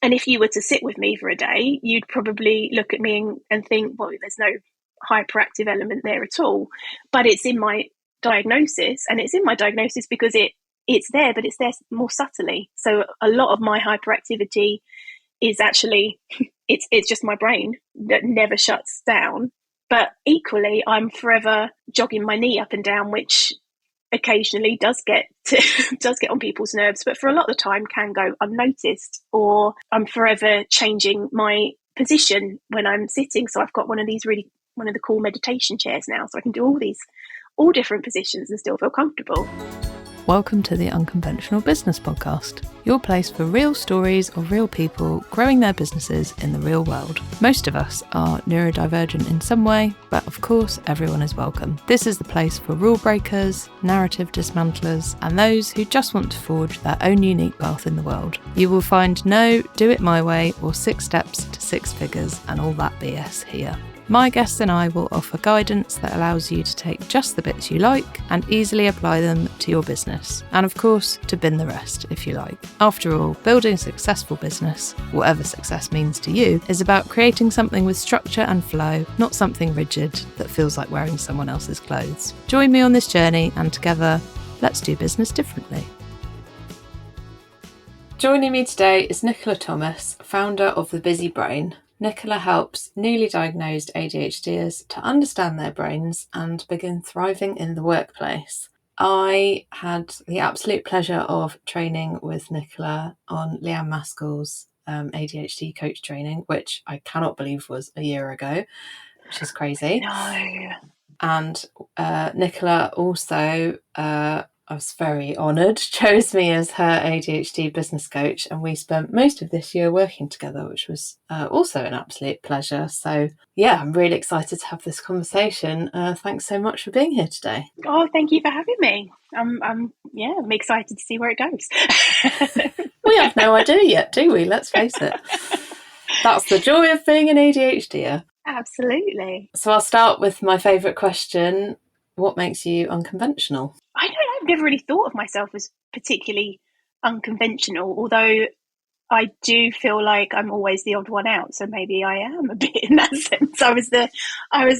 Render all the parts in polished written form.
And if you were to sit with me for a day, you'd probably look at me and think, well, there's no hyperactive element there at all. But it's in my diagnosis, and it's in my diagnosis because it's there, but it's there more subtly. So a lot of my hyperactivity is actually it's just my brain that never shuts down. But equally, I'm forever jogging my knee up and down, which occasionally does get on people's nerves, but for a lot of the time can go unnoticed. Or I'm forever changing my position when I'm sitting. So I've got one of the cool meditation chairs now, so I can do all different positions and still feel comfortable. Welcome to the Unconventional Business Podcast, your place for real stories of real people growing their businesses in the real world. Most of us are neurodivergent in some way, but of course everyone is welcome. This is the place for rule breakers, narrative dismantlers, and those who just want to forge their own unique path in the world. You will find no do it my way or 6 steps to 6 figures and all that BS here. My guests and I will offer guidance that allows you to take just the bits you like and easily apply them to your business. And of course, to bin the rest if you like. After all, building a successful business, whatever success means to you, is about creating something with structure and flow, not something rigid that feels like wearing someone else's clothes. Join me on this journey and together, let's do business differently. Joining me today is Nicola Thomas, founder of The Busy Brain. Nicola helps newly diagnosed ADHDers to understand their brains and begin thriving in the workplace. I had the absolute pleasure of training with Nicola on Unmasking's ADHD coach training, which I cannot believe was a year ago, which is crazy. No. And Nicola also, I was very honoured, chose me as her ADHD business coach, and we spent most of this year working together, which was also an absolute pleasure. So yeah, I'm really excited to have this conversation. Thanks so much for being here today. Oh, thank you for having me. I'm excited to see where it goes. We have no idea yet, do we? Let's face it. That's the joy of being an ADHDer. Absolutely. So I'll start with my favourite question. What makes you unconventional? I don't know. I've never really thought of myself as particularly unconventional, although I do feel like I'm always the odd one out. So maybe I am a bit in that sense. I was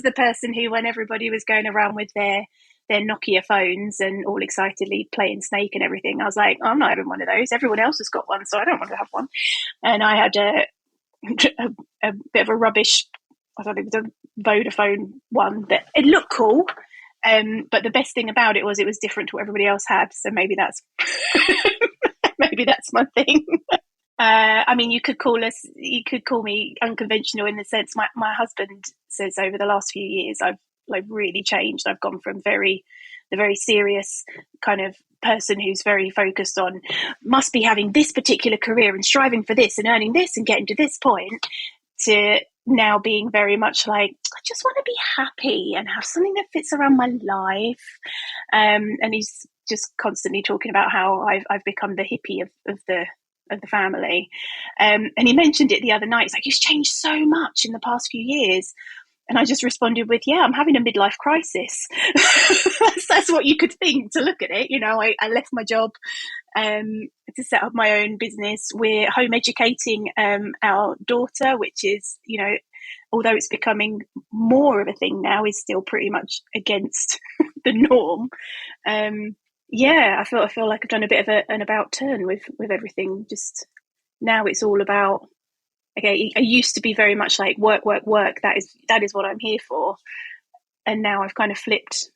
the person who, when everybody was going around with their Nokia phones and all excitedly playing Snake and everything, I was like, I'm not having one of those. Everyone else has got one, so I don't want to have one. And I had a bit of a rubbish, I thought it was a Vodafone one that it looked cool. But the best thing about it was different to what everybody else had. So maybe that's my thing. I mean, you could call me unconventional in the sense my husband says over the last few years I've really changed. I've gone from the very serious kind of person who's very focused on must be having this particular career and striving for this and earning this and getting to this point, to now being very much like, I just want to be happy and have something that fits around my life. And he's just constantly talking about how I've become the hippie of the family. And he mentioned it the other night. It's like, you've changed so much in the past few years. And I just responded with, yeah, I'm having a midlife crisis. that's what you could think to look at it. You know, I left my job to set up my own business. We're home educating our daughter, which is, you know, although it's becoming more of a thing now, is still pretty much against the norm. I feel like I've done a bit of an about turn with everything. Just now it's all about, okay, I used to be very much like work. That is what I'm here for. And now I've kind of flipped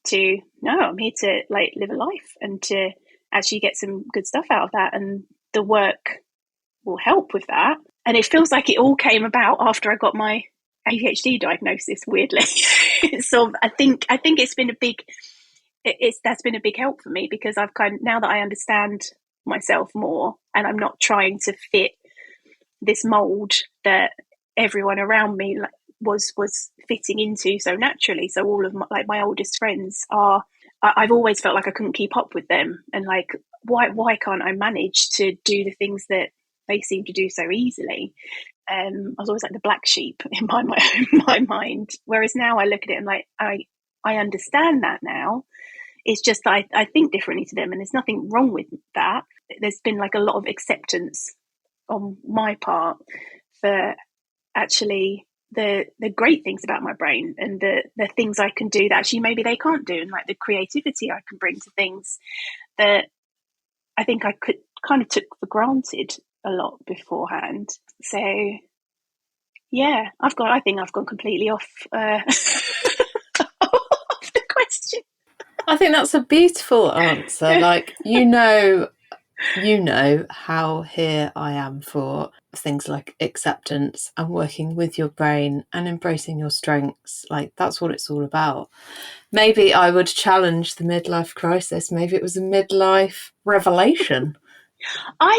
to, no, I'm here to like live a life and to actually get some good stuff out of that. And the work will help with that. And it feels like it all came about after I got my ADHD diagnosis, weirdly. So I think it's been that's been a big help for me, because I've now that I understand myself more and I'm not trying to fit this mold that everyone around me was fitting into so naturally. So all of my oldest friends I've always felt like I couldn't keep up with them, and like, why can't I manage to do the things that they seem to do so easily? I was always like the black sheep in my mind. Whereas now I look at it and like, I understand that now. It's just that I think differently to them, and there's nothing wrong with that. There's been like a lot of acceptance on my part for actually the great things about my brain and the things I can do that actually maybe they can't do, and like the creativity I can bring to things that I think I could kind of took for granted a lot beforehand. So yeah, I think I've gone completely off off the question. I think that's a beautiful answer. Like, you know how here I am for things like acceptance and working with your brain and embracing your strengths. Like, that's what it's all about. Maybe I would challenge the midlife crisis. Maybe it was a midlife revelation.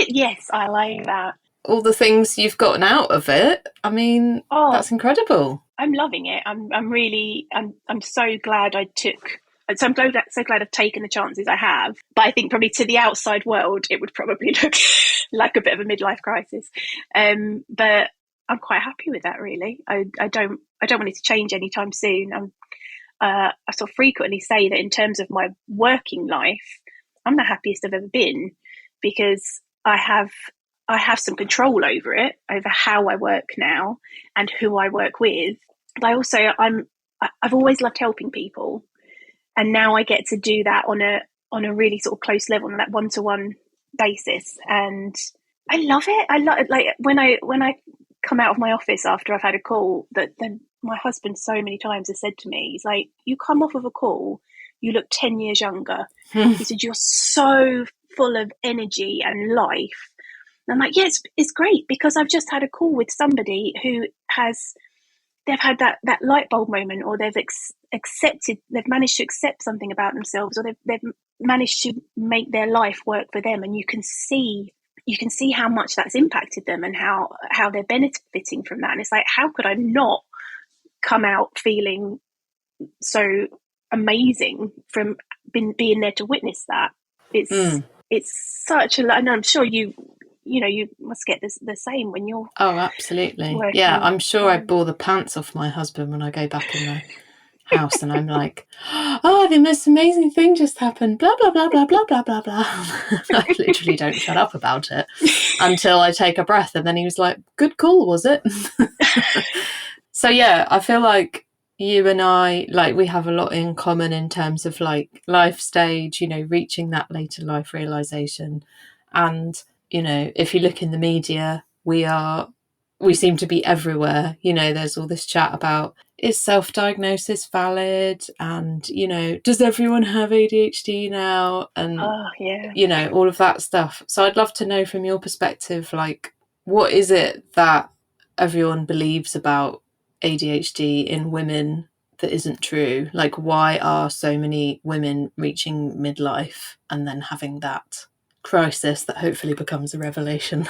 Yes, I like that. All the things you've gotten out of it. I mean, Oh, that's incredible. I'm loving it. I'm so glad I took. So I'm so glad I've taken the chances I have. But I think probably to the outside world, it would probably look like a bit of a midlife crisis. But I'm quite happy with that. Really, I don't want it to change anytime soon. I sort of frequently say that in terms of my working life, I'm the happiest I've ever been because I have some control over it, over how I work now and who I work with. But I also I've always loved helping people, and now I get to do that on a really sort of close level, on that one-to-one basis, and I love it. I love it. Like when I come out of my office after I've had a call, that then my husband so many times has said to me, he's like, "You come off of a call, you look 10 years younger." He said, "You're so full of energy and life." And I'm like, "Yeah, it's great because I've just had a call with somebody who has they've had that light bulb moment, or they've managed to accept something about themselves, or they've managed to make their life work for them, and you can see how much that's impacted them and how they're benefiting from that." And it's like, how could I not come out feeling so amazing from being there to witness that? It's such a, and I'm sure you must get the same when you're Oh, absolutely. Yeah, working. I'm sure I bore the pants off my husband when I go back in the house and I'm like, "Oh, the most amazing thing just happened, blah, blah, blah, blah, blah, blah, blah, blah." I literally don't shut up about it until I take a breath. And then he was like, "Good call, was it?" So, yeah, I feel like you and I, like, we have a lot in common in terms of like life stage, reaching that later life realization. And, if you look in the media, we seem to be everywhere. There's all this chat about, is self-diagnosis valid? And, does everyone have ADHD now? And, Oh yeah. all of that stuff. So I'd love to know from your perspective, like, what is it that everyone believes about ADHD in women that isn't true? Like, why are so many women reaching midlife and then having that crisis that hopefully becomes a revelation?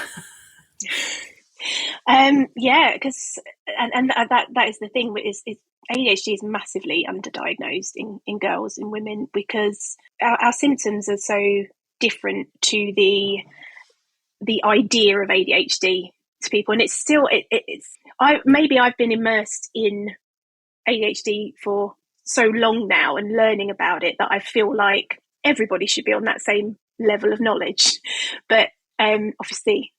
Yeah, because that is the thing. Is ADHD is massively underdiagnosed in girls and women because our symptoms are so different to the idea of ADHD to people, and it's still I've been immersed in ADHD for so long now and learning about it that I feel like everybody should be on that same level of knowledge, but obviously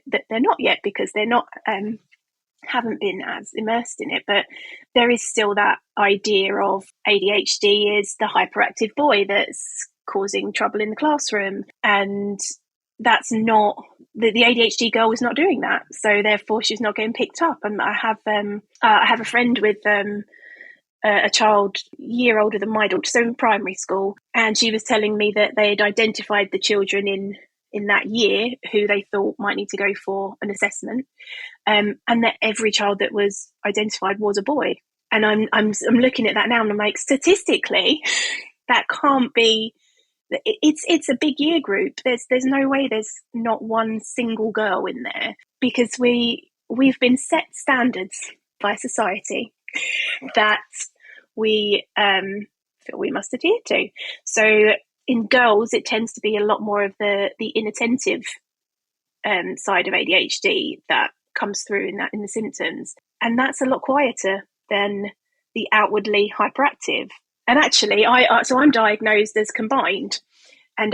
that they're not yet because they're not haven't been as immersed in it. But there is still that idea of ADHD is the hyperactive boy that's causing trouble in the classroom, and that's not the ADHD girl is not doing that, so therefore she's not getting picked up. And I have a friend with a child a year older than my daughter, so in primary school, and she was telling me that they had identified the children in that year who they thought might need to go for an assessment, and that every child that was identified was a boy. And I'm looking at that now and I'm like, statistically, that can't be. It's a big year group. There's no way there's not one single girl in there, because we've been set standards by society that we feel we must adhere to. So in girls, it tends to be a lot more of the inattentive side of ADHD that comes through in the symptoms, and that's a lot quieter than the outwardly hyperactive. And actually, I'm diagnosed as combined. And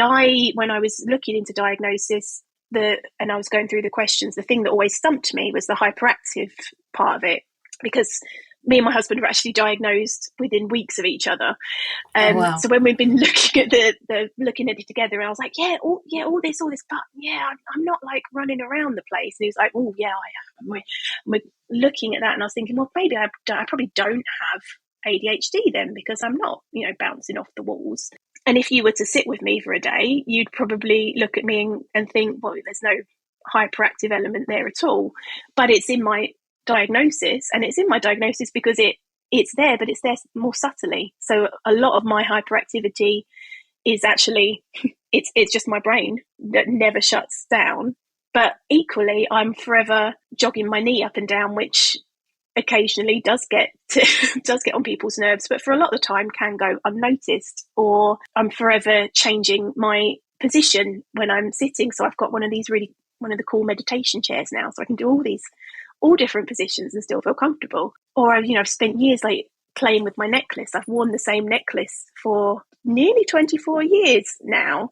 when I was looking into diagnosis, and I was going through the questions, the thing that always stumped me was the hyperactive part of it, because me and my husband were actually diagnosed within weeks of each other. Oh, wow. So when we've been looking at looking at it together, and I was like, all this, but yeah, I'm not like running around the place. And he was like, oh yeah, I am. We're looking at that, and I was thinking, well, maybe I probably don't have ADHD then, because I'm not, bouncing off the walls. And if you were to sit with me for a day, you'd probably look at me and think, well, there's no hyperactive element there at all. But it's in my diagnosis, and it's in my diagnosis because it's there, but it's there more subtly. So a lot of my hyperactivity is actually, it's just my brain that never shuts down. But equally, I'm forever jogging my knee up and down, which occasionally does get on people's nerves, but for a lot of the time can go unnoticed. Or I'm forever changing my position when I'm sitting. So I've got one of the cool meditation chairs now, so I can do all different positions and still feel comfortable. Or I've spent years like playing with my necklace. I've worn the same necklace for nearly 24 years now.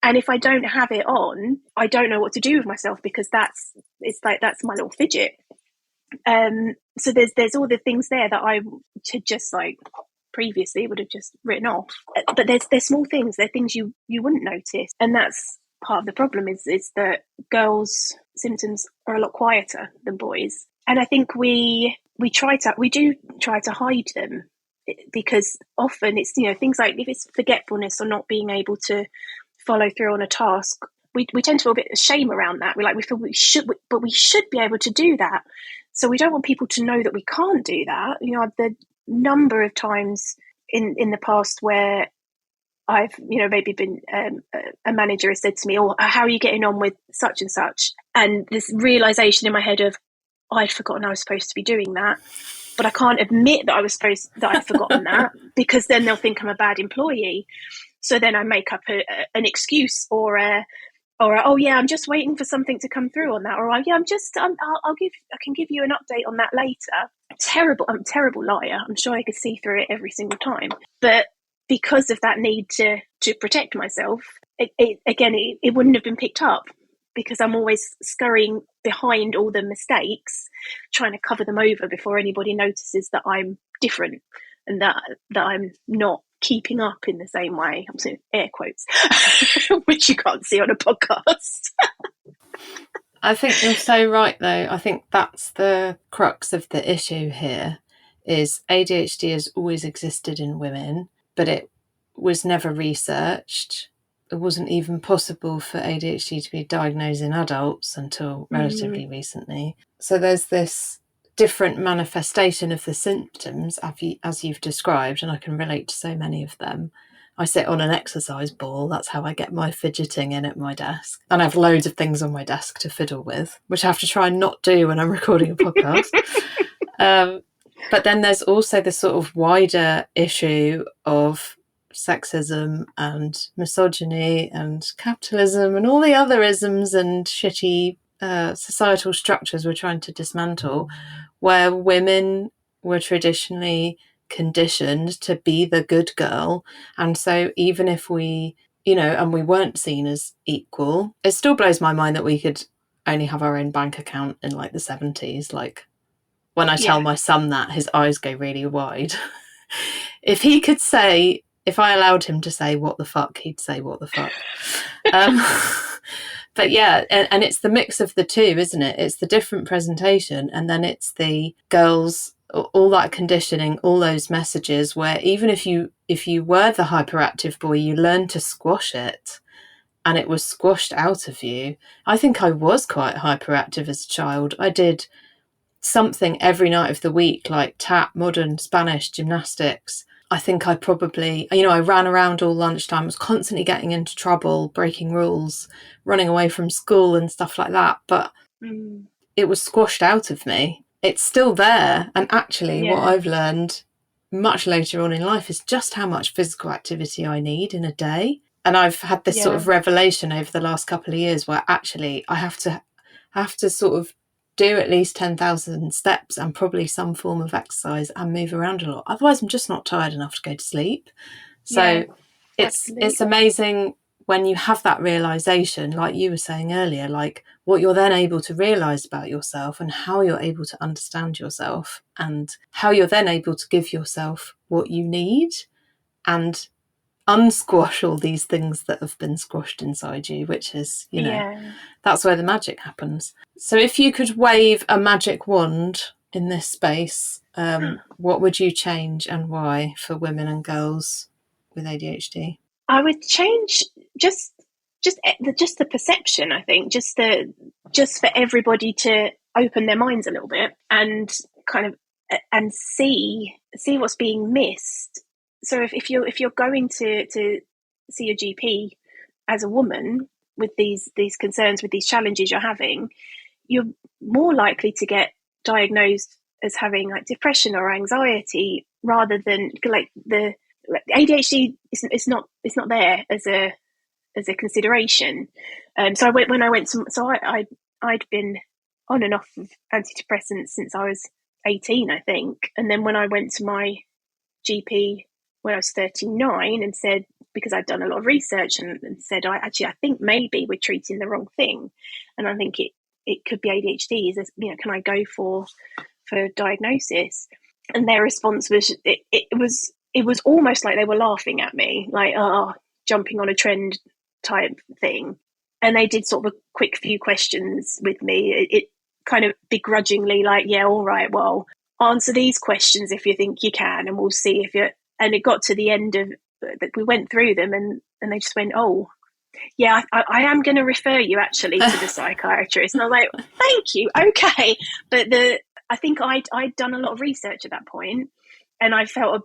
And if I don't have it on, I don't know what to do with myself, because that's my little fidget. So there's all the things there that I should just like previously would have just written off. But there's small things, they're things you wouldn't notice. And that's part of the problem, is that girls' symptoms are a lot quieter than boys. And I think we do try to hide them, because often it's, things like if it's forgetfulness or not being able to follow through on a task, we tend to feel a bit of shame around that. We feel we should be able to do that. So we don't want people to know that we can't do that. The number of times in the past where I've, maybe been a manager has said to me, "Oh, how are you getting on with such and such?" And this realization in my head of, I'd forgotten I was supposed to be doing that, but I can't admit that I'd forgotten that, because then they'll think I'm a bad employee. So then I make up an excuse, or oh yeah, I'm just waiting for something to come through on that, or yeah, I can give you an update on that later. I'm a terrible liar. I'm sure I could see through it every single time. But because of that need to protect myself, it wouldn't have been picked up, because I'm always scurrying behind all the mistakes, trying to cover them over before anybody notices that I'm different and that I'm not keeping up in the same way. I'm saying air quotes, which you can't see on a podcast. I think you're so right, though. I think that's the crux of the issue here, is ADHD has always existed in women, but it was never researched. It wasn't even possible for ADHD to be diagnosed in adults until relatively recently. So there's this different manifestation of the symptoms as you've described, and I can relate to so many of them. I sit on an exercise ball. That's how I get my fidgeting in at my desk. And I have loads of things on my desk to fiddle with, which I have to try and not do when I'm recording a podcast. But then there's also the sort of wider issue of sexism and misogyny and capitalism and all the other isms and shitty societal structures we're trying to dismantle, where women were traditionally conditioned to be the good girl. And so even if we, and we weren't seen as equal, it still blows my mind that we could only have our own bank account in like the 70s. Like when I tell my son that, his eyes go really wide. If I allowed him to say what the fuck, he'd say what the fuck. But yeah, and it's the mix of the two, isn't it? It's the different presentation, and then it's the girls, all that conditioning, all those messages where even if you were the hyperactive boy, you learned to squash it, and it was squashed out of you. I think I was quite hyperactive as a child. I did something every night of the week, like tap, modern, Spanish, gymnastics. I think I probably, I ran around all lunchtime, was constantly getting into trouble, breaking rules, running away from school and stuff like that. But it was squashed out of me. It's still there. And actually what I've learned much later on in life is just how much physical activity I need in a day. And I've had this sort of revelation over the last couple of years where actually I have to sort of do at least 10,000 steps and probably some form of exercise and move around a lot. Otherwise, I'm just not tired enough to go to sleep. So it's amazing when you have that realization, like you were saying earlier, like what you're then able to realize about yourself and how you're able to understand yourself and how you're then able to give yourself what you need and unsquash all these things that have been squashed inside you, which is, you know, that's where the magic happens. So if you could wave a magic wand in this space, what would you change and why for women and girls with ADHD? I would change just the perception. I think just for everybody to open their minds a little bit and kind of and see what's being missed. So if you're going to see a GP as a woman with these concerns, with these challenges you're having, you're more likely to get diagnosed as having like depression or anxiety rather than like ADHD. It's not there as a consideration. So I'd been on and off of antidepressants since I was 18, I think. And then when I went to my GP when I was 39 and said, because I'd done a lot of research and said, I think maybe we're treating the wrong thing. And I think it could be ADHD. Is this, can I go for diagnosis? And their response was, it was almost like they were laughing at me, like, jumping on a trend type thing. And they did sort of a quick few questions with me. It kind of begrudgingly, like, yeah, all right, well, answer these questions if you think you can, and we'll see if you're. And it got to the end of that, we went through them, and they just went, oh, yeah, I am going to refer you actually to the psychiatrist. And I was like, thank you, okay. But I think I'd done a lot of research at that point, and I felt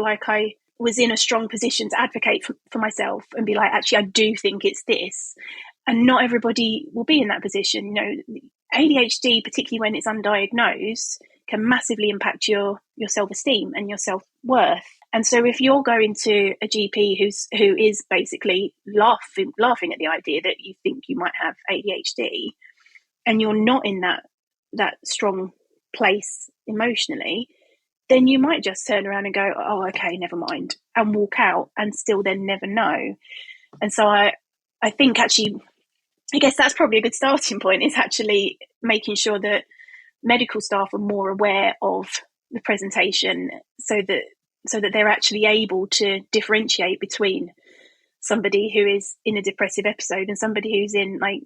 like I was in a strong position to advocate for myself and be like, actually, I do think it's this. And not everybody will be in that position. ADHD, particularly when it's undiagnosed, can massively impact your self-esteem and your self-worth. And so if you're going to a GP who is basically laughing at the idea that you think you might have ADHD, and you're not in that strong place emotionally, then you might just turn around and go, oh, okay, never mind, and walk out and still then never know. And so I think actually, I guess that's probably a good starting point, is actually making sure that medical staff are more aware of the presentation so that they're actually able to differentiate between somebody who is in a depressive episode and somebody who's in like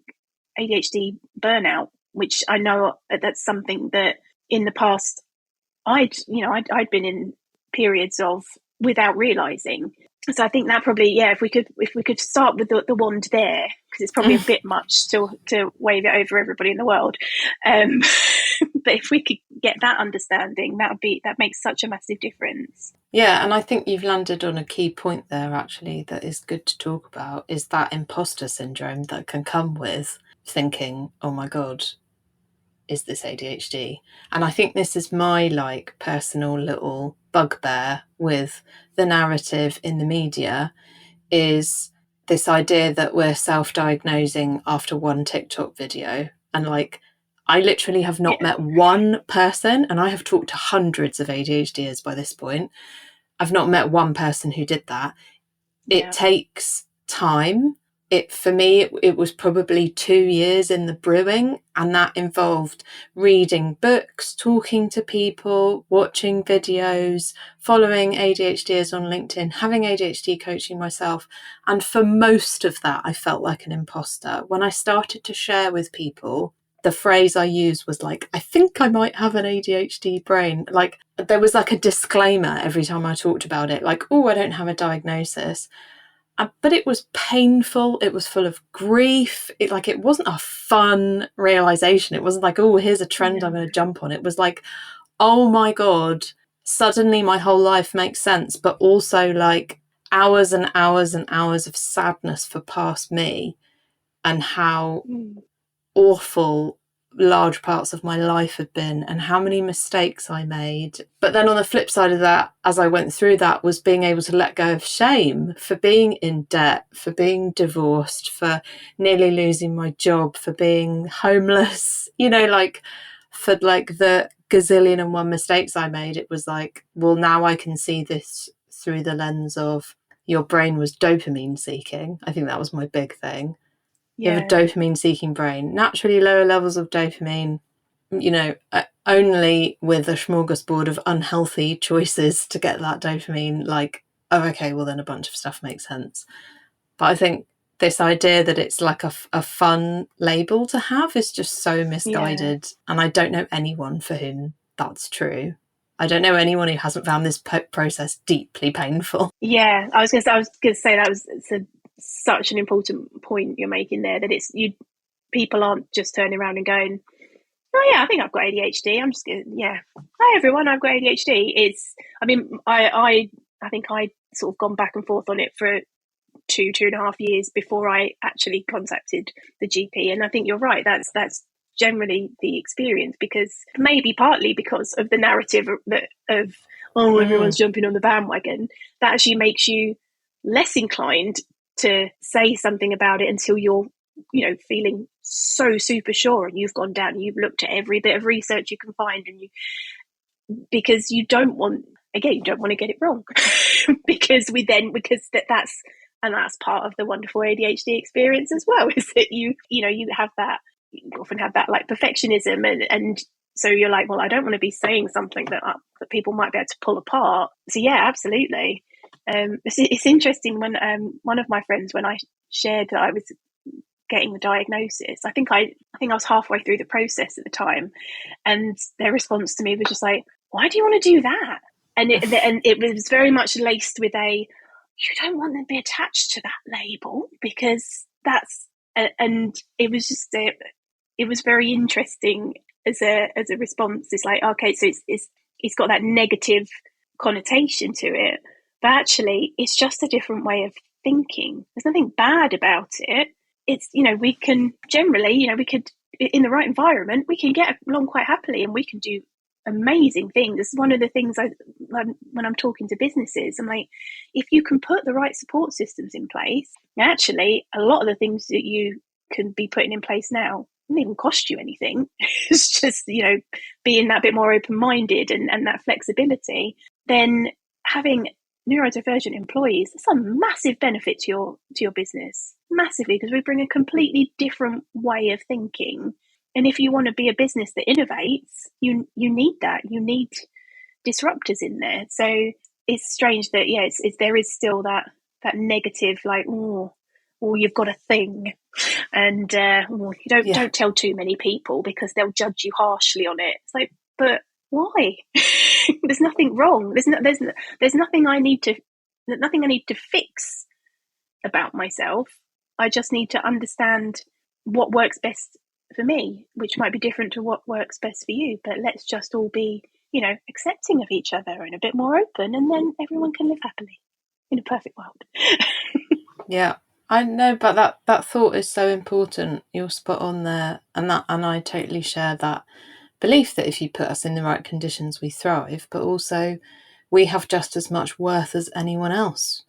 ADHD burnout, which I know that's something that in the past I'd been in periods of without realizing. So I think that probably, if we could start with the wand there, because it's probably a bit much to wave it over everybody in the world. But if we could get that understanding, that makes such a massive difference. Yeah, and I think you've landed on a key point there, actually, that is good to talk about, is that imposter syndrome that can come with thinking, oh my God, is this ADHD? And I think this is my personal little bugbear with the narrative in the media, is this idea that we're self-diagnosing after one TikTok video. And I literally have not met one person, and I have talked to hundreds of ADHDers by this point. I've not met one person who did that. It takes time. For me, it was probably 2 years in the brewing, and that involved reading books, talking to people, watching videos, following ADHDers on LinkedIn, having ADHD coaching myself. And for most of that, I felt like an imposter. When I started to share with people, the phrase I used was I think I might have an ADHD brain. There was a disclaimer every time I talked about it, oh, I don't have a diagnosis. But it was painful. It was full of grief. It wasn't a fun realization. It wasn't oh, here's a trend I'm going to jump on. It was oh my God, suddenly my whole life makes sense. But also hours and hours and hours of sadness for past me, and how awful large parts of my life had been, and how many mistakes I made. But then on the flip side of that, as I went through that, was being able to let go of shame for being in debt, for being divorced, for nearly losing my job, for being homeless, for the gazillion and one mistakes I made. It was well, now I can see this through the lens of your brain was dopamine seeking. I think that was my big thing. You have a Yeah. dopamine seeking brain. Naturally lower levels of dopamine, only with a smorgasbord of unhealthy choices to get that dopamine, like, oh, okay, well then a bunch of stuff makes sense. But I think this idea that it's like a fun label to have is just so misguided. Yeah. And I don't know anyone for whom that's true. I don't know anyone who hasn't found this process deeply painful. Yeah, I was going to say that was such an important point you're making there, that people aren't just turning around and going, oh yeah, I think I've got ADHD. I'm just going, yeah, hi everyone, I've got ADHD. I think I sort of gone back and forth on it for 2.5 years before I actually contacted the GP. And I think you're right. That's generally the experience, because maybe partly because of the narrative of everyone's jumping on the bandwagon, that actually makes you less inclined to say something about it until you're feeling so super sure, and you've gone down and you've looked at every bit of research you can find, and because you don't want to get it wrong. because that's part of the wonderful ADHD experience as well, is that you often have that like perfectionism, and so you're like, well, I don't want to be saying something that people might be able to pull apart. So yeah, absolutely. It's interesting when one of my friends, when I shared that I was getting the diagnosis, I think I was halfway through the process at the time, and their response to me was just like, why do you want to do that? And it was very much laced with you don't want them to be attached to that label, because that's, and it was just it was very interesting as a response. It's like, okay, so it's got that negative connotation to it, but actually it's just a different way of thinking. There's nothing bad about it. It's, we can generally, we could, in the right environment, we can get along quite happily, and we can do amazing things. This is one of the things when I'm talking to businesses, I'm like, if you can put the right support systems in place, actually a lot of the things that you can be putting in place now doesn't even cost you anything. It's just, being that bit more open-minded and that flexibility. Then having neurodivergent employees, it's a massive benefit to your business, massively, because we bring a completely different way of thinking. And if you want to be a business that innovates, you need that. You need disruptors in there. So it's strange that there is still that negative, like, oh, you've got a thing, and you don't tell too many people because they'll judge you harshly on it. It's like, but why? There's nothing wrong. There's nothing I need to fix about myself. I just need to understand what works best for me, which might be different to what works best for you. But let's just all be, accepting of each other and a bit more open, and then everyone can live happily in a perfect world. Yeah, I know, but that thought is so important. You're spot on there, and I totally share that belief that if you put us in the right conditions, we thrive. But also, we have just as much worth as anyone else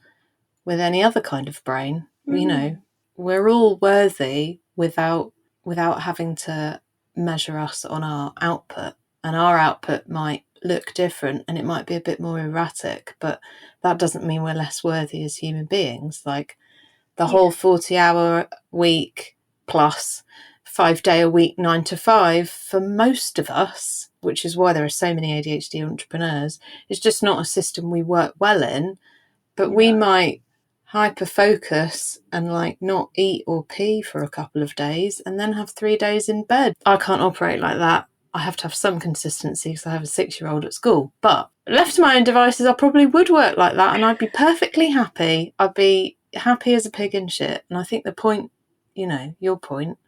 with any other kind of brain. We're all worthy without having to measure us on our output, and our output might look different and it might be a bit more erratic, but that doesn't mean we're less worthy as human beings. Like the whole 40-hour week plus 5-day a week 9 to 5 for most of us, which is why there are so many ADHD entrepreneurs, is just not a system we work well in. But we might hyper focus and like not eat or pee for a couple of days and then have 3 days in bed. I can't operate like that. I have to have some consistency because I have a 6-year-old at school. But left to my own devices, I probably would work like that, and I'd be perfectly happy. I'd be happy as a pig in shit. And I think the point, your point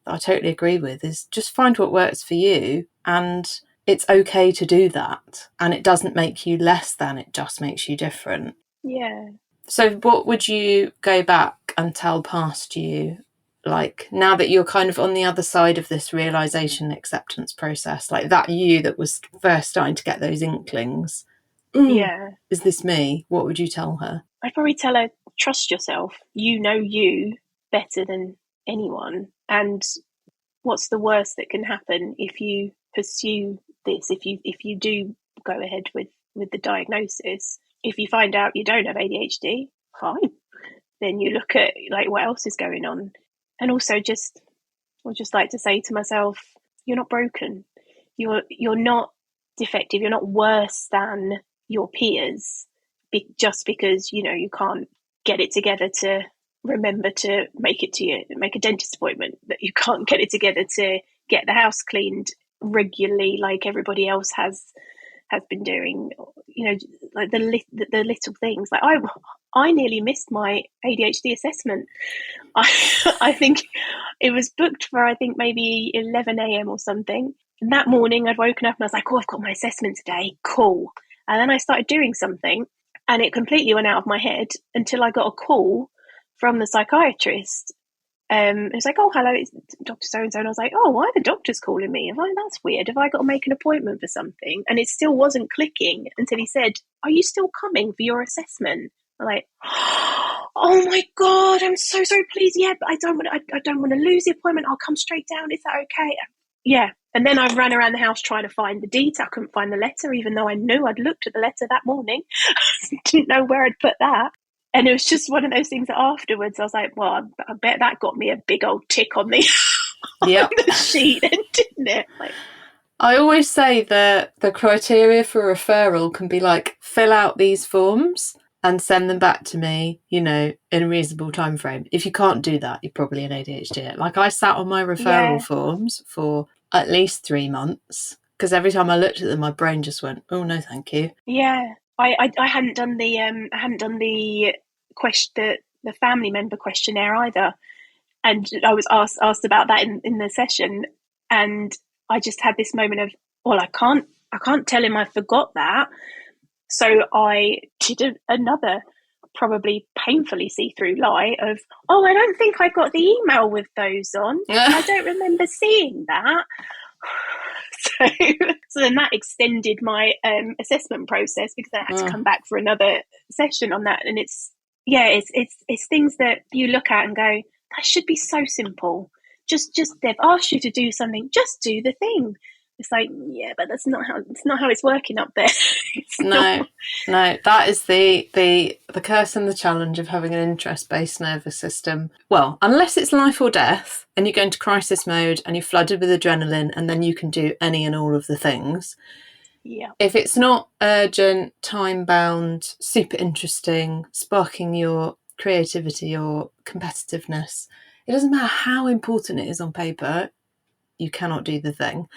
that I totally agree with, is just find what works for you, and it's okay to do that. And it doesn't make you less than, it just makes you different. Yeah. So what would you go back and tell past you, like now that you're kind of on the other side of this realization acceptance process, like that you that was first starting to get those inklings? Is this me? What would you tell her? I'd probably tell her, trust yourself. You know you better than anyone. And what's the worst that can happen if you pursue this? If you do go ahead with the diagnosis, if you find out you don't have ADHD, fine. Then you look at like what else is going on. And also I just like to say to myself, you're not broken. You're not defective. You're not worse than your peers just because, you can't get it together to remember to make a dentist appointment, that you can't get it together to get the house cleaned regularly like everybody else has been doing. Like the little things. Like I nearly missed my ADHD assessment. I think it was booked for, I think, maybe 11 a.m. or something. And that morning I'd woken up and I was like, oh, I've got my assessment today. Cool. And then I started doing something and it completely went out of my head until I got a call from the psychiatrist. It was like, oh, hello, it's Dr. So-and-so. And I was like, oh, why are the doctors calling me? That's weird. Have I got to make an appointment for something? And it still wasn't clicking until he said, are you still coming for your assessment? I'm like, oh my God, I'm so pleased. Yeah, but I don't want to lose the appointment. I'll come straight down. Is that okay? Yeah. And then I ran around the house trying to find the detail. I couldn't find the letter, even though I knew I'd looked at the letter that morning. Didn't know where I'd put that. And it was just one of those things that afterwards I was like, well, I bet that got me a big old tick on the, Yep. on the sheet, didn't it? Like, I always say that the criteria for referral can be like, fill out these forms and send them back to me, in a reasonable time frame. If you can't do that, you're probably an ADHD. Like I sat on my referral forms for at least 3 months because every time I looked at them, my brain just went, oh no, thank you. Yeah. I hadn't done the question, the family member questionnaire either, and I was asked about that in the session, and I just had this moment of, well, I can't tell him I forgot that, so I did another probably painfully see-through lie of, oh, I don't think I got the email with those on. I don't remember seeing that. So then that extended my assessment process because I had to come back for another session on that. And it's things that you look at and go, that should be so simple. Just they've asked you to do something, just do the thing. It's like, yeah, but that's not how it's working up there. No, that is the curse and the challenge of having an interest-based nervous system. Well, unless it's life or death and you go into crisis mode and you're flooded with adrenaline and then you can do any and all of the things. Yeah. If it's not urgent, time-bound, super interesting, sparking your creativity or competitiveness, it doesn't matter how important it is on paper, you cannot do the thing.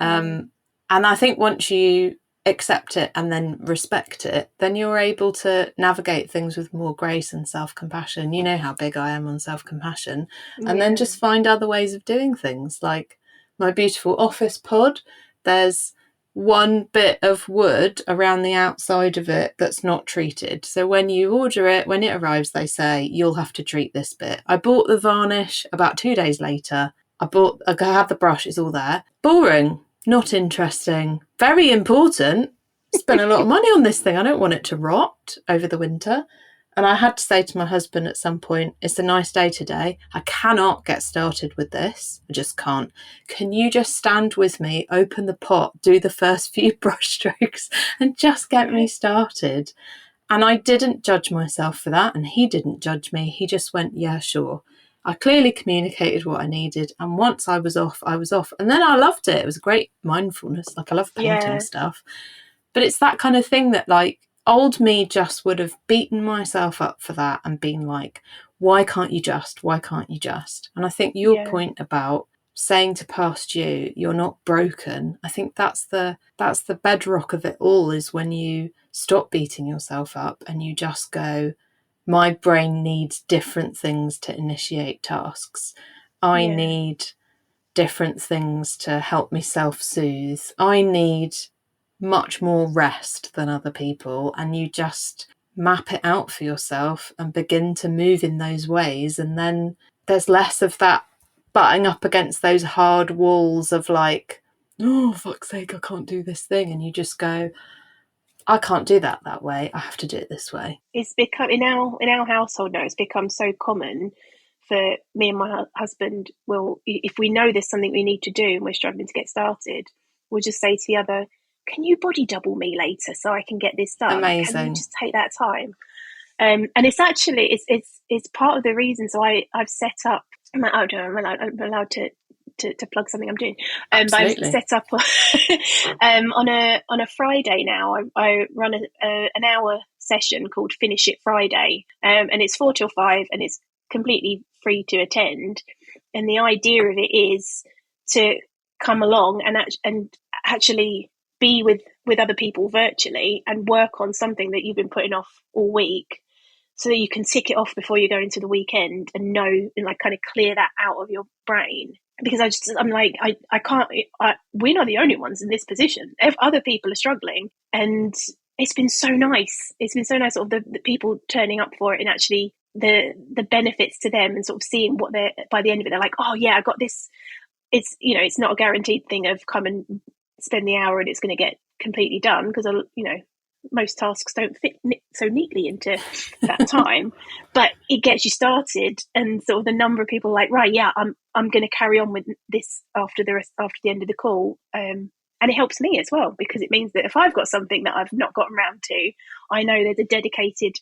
And I think once you accept it and then respect it, then you're able to navigate things with more grace and self-compassion. You know how big I am on self-compassion. And then just find other ways of doing things. Like my beautiful office pod, there's one bit of wood around the outside of it that's not treated. So when you order it, when it arrives, they say, you'll have to treat this bit. I bought the varnish about 2 days later. I had the brush, it's all there. Boring. Not interesting. Very important. Spent a lot of money on this thing. I don't want it to rot over the winter. And I had to say to my husband at some point, it's a nice day today. I cannot get started with this. I just can't. Can you just stand with me, open the pot, do the first few brush strokes and just get me started? And I didn't judge myself for that. And he didn't judge me. He just went, yeah, sure. I clearly communicated what I needed. And once I was off, I was off. And then I loved it. It was great mindfulness. Like I love painting stuff. But it's that kind of thing that like old me just would have beaten myself up for that and been like, why can't you just? Why can't you just? And I think your point about saying to past you, you're not broken. I think that's the bedrock of it all, is when you stop beating yourself up and you just go, my brain needs different things to initiate tasks. I need different things to help me self-soothe. I need much more rest than other people. And you just map it out for yourself and begin to move in those ways. And then there's less of that butting up against those hard walls of like, oh, fuck's sake, I can't do this thing. And you just go, I can't do that way. I have to do it this way. It's become in our household now. It's become so common for me and my husband. If we know there's something we need to do and we're struggling to get started, we'll just say to the other, "Can you body double me later so I can get this done? Amazing. Can you just take that time?" And it's actually it's part of the reason. So I've set up. I'm allowed to plug something I'm doing. But I've set up on a Friday now. I run an hour session called Finish It Friday, and it's 4 till 5, and it's completely free to attend. And the idea of it is to come along and actually be with other people virtually and work on something that you've been putting off all week, so that you can tick it off before you go into the weekend and know, and like kind of clear that out of your brain. Because I'm like, I can't, we're not the only ones in this position. If other people are struggling, and it's been so nice. It's been so nice, sort of the people turning up for it, and actually the benefits to them, and sort of seeing what they're, by the end of it, they're like, oh yeah, I got this. It's, you know, it's not a guaranteed thing of come and spend the hour and it's going to get completely done, because, you know, most tasks don't fit so neatly into that time, but it gets you started. And sort of the number of people like, right, yeah, I'm going to carry on with this after the end of the call. And it helps me as well, because it means that if I've got something that I've not gotten around to, I know there's a dedicated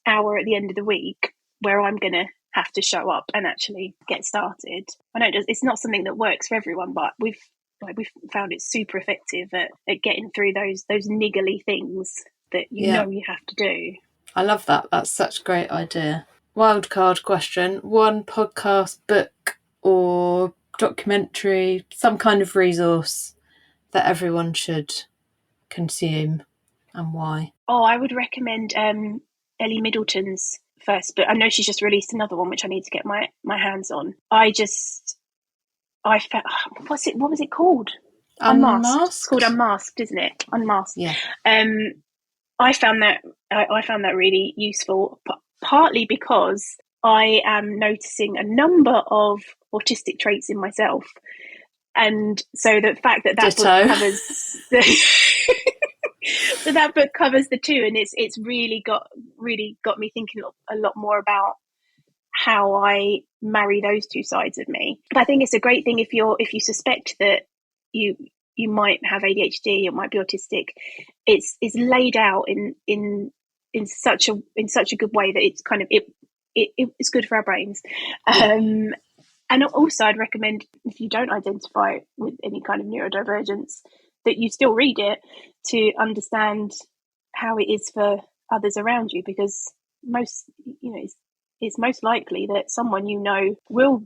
hour at the end of the week where I'm going to have to show up and actually get started. I know it's not something that works for everyone, but we've found it super effective at getting through those niggly things that you know you have to do. I love that. That's such a great idea. Wildcard question: one podcast, book, or documentary, some kind of resource that everyone should consume, and why? Oh, I would recommend Ellie Middleton's first book. I know she's just released another one, which I need to get my hands on. What was it called? Unmasked. It's called Unmasked, isn't it? Unmasked. Yeah. I found that really useful, partly because I am noticing a number of autistic traits in myself, and so the fact that book covers so that book covers the two, and it's really got me thinking a lot more about how I marry those two sides of me. But I think it's a great thing if you suspect that you might have ADHD or might be autistic. It's laid out in such a good way that it's kind of it's good for our brains. And also, I'd recommend, if you don't identify with any kind of neurodivergence, that you still read it to understand how it is for others around you, because it's most likely that someone you know will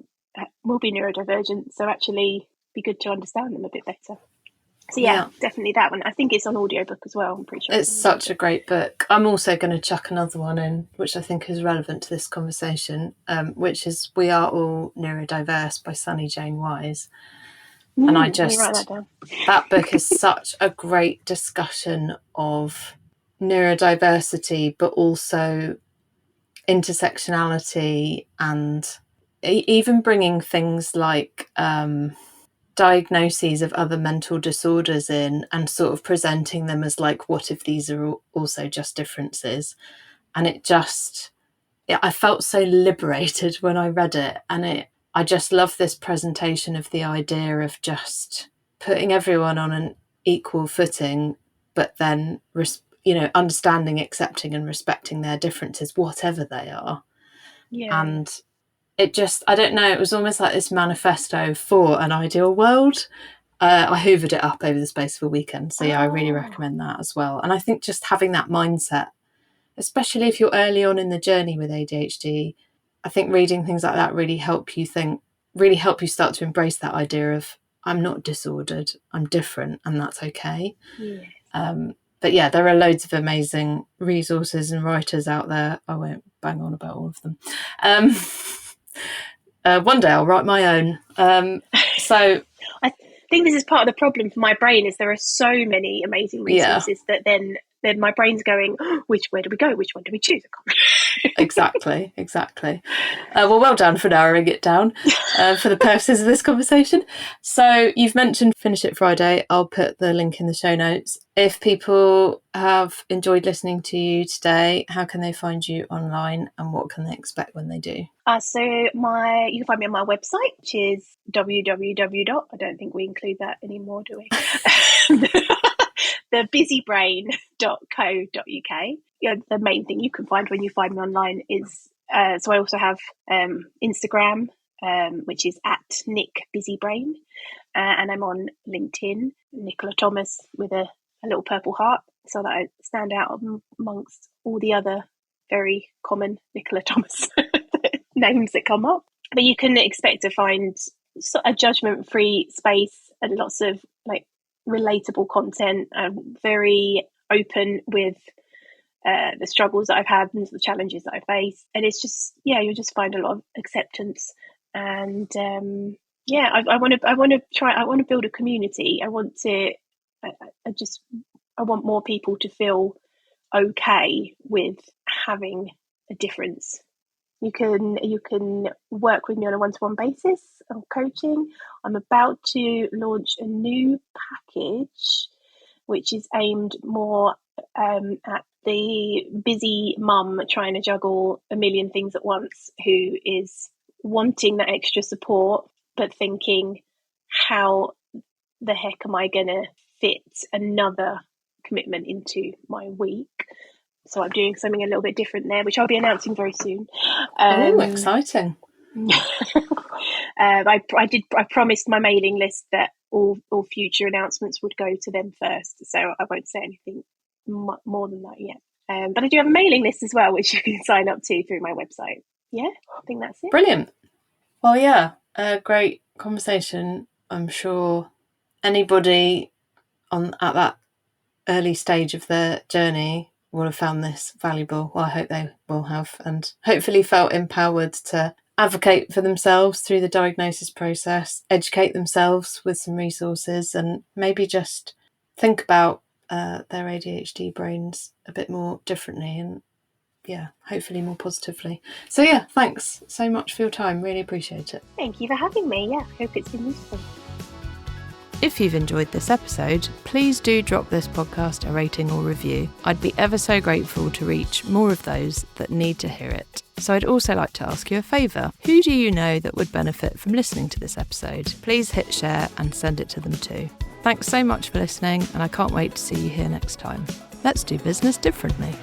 be neurodivergent, so actually be good to understand them a bit better. So definitely that one. I think it's on audiobook as well, I'm pretty sure. It's such a great book. I'm also going to chuck another one in, which I think is relevant to this conversation, which is We Are All Neurodiverse by Sunny Jane Wise. And I just, write that down. That book is such a great discussion of neurodiversity, but also intersectionality, and even bringing things like diagnoses of other mental disorders in, and sort of presenting them as like, what if these are also just differences? And I felt so liberated when I read it, and I just love this presentation of the idea of just putting everyone on an equal footing, but then understanding, accepting and respecting their differences, whatever they are. And it just, I don't know, it was almost like this manifesto for an ideal world. I hoovered it up over the space of a weekend. So I really recommend that as well. And I think just having that mindset, especially if you're early on in the journey with ADHD, I think reading things like that really help you start to embrace that idea of, I'm not disordered, I'm different, and that's okay. But yeah, there are loads of amazing resources and writers out there. I won't bang on about all of them. One day I'll write my own. So I think this is part of the problem for my brain, is there are so many amazing resources that then my brain's going, where do we go? Which one do we choose? Exactly. Well done for narrowing it down for the purposes of this conversation. So you've mentioned Finish It Friday. I'll put the link in the show notes. If people have enjoyed listening to you today, how can they find you online, and what can they expect when they do? So you can find me on my website, which is www. I don't think we include that anymore, do we? thebusybrain.co.uk. the main thing you can find when you find me online is, so I also have Instagram, which is at Nick Busybrain, and I'm on LinkedIn, Nicola Thomas, with a little purple heart, so that I stand out amongst all the other very common Nicola Thomas names that come up. But you can expect to find a judgment-free space and lots of like relatable content. I'm very open with the struggles that I've had and the challenges that I face, and it's just, you'll just find a lot of acceptance. And I want to build a community. I want more people to feel okay with having a difference. You can work with me on a one-to-one basis on coaching. I'm about to launch a new package which is aimed more at the busy mum trying to juggle a million things at once, who is wanting that extra support but thinking, how the heck am I going to fit another commitment into my week? So I'm doing something a little bit different there, which I'll be announcing very soon. Exciting. I promised my mailing list that all future announcements would go to them first, so I won't say anything more than that yet. But I do have a mailing list as well, which you can sign up to through my website. Yeah, I think that's it. Brilliant. Well, yeah, a great conversation. I'm sure anybody at that early stage of their journey will have found this valuable. Well, I hope they will have, and hopefully felt empowered to advocate for themselves through the diagnosis process, educate themselves with some resources, and maybe just think about their ADHD brains a bit more differently and, hopefully more positively. So, thanks so much for your time. Really appreciate it. Thank you for having me. Yeah, hope it's been useful. If you've enjoyed this episode, please do drop this podcast a rating or review. I'd be ever so grateful to reach more of those that need to hear it. So I'd also like to ask you a favour. Who do you know that would benefit from listening to this episode? Please hit share and send it to them too. Thanks so much for listening, and I can't wait to see you here next time. Let's do business differently.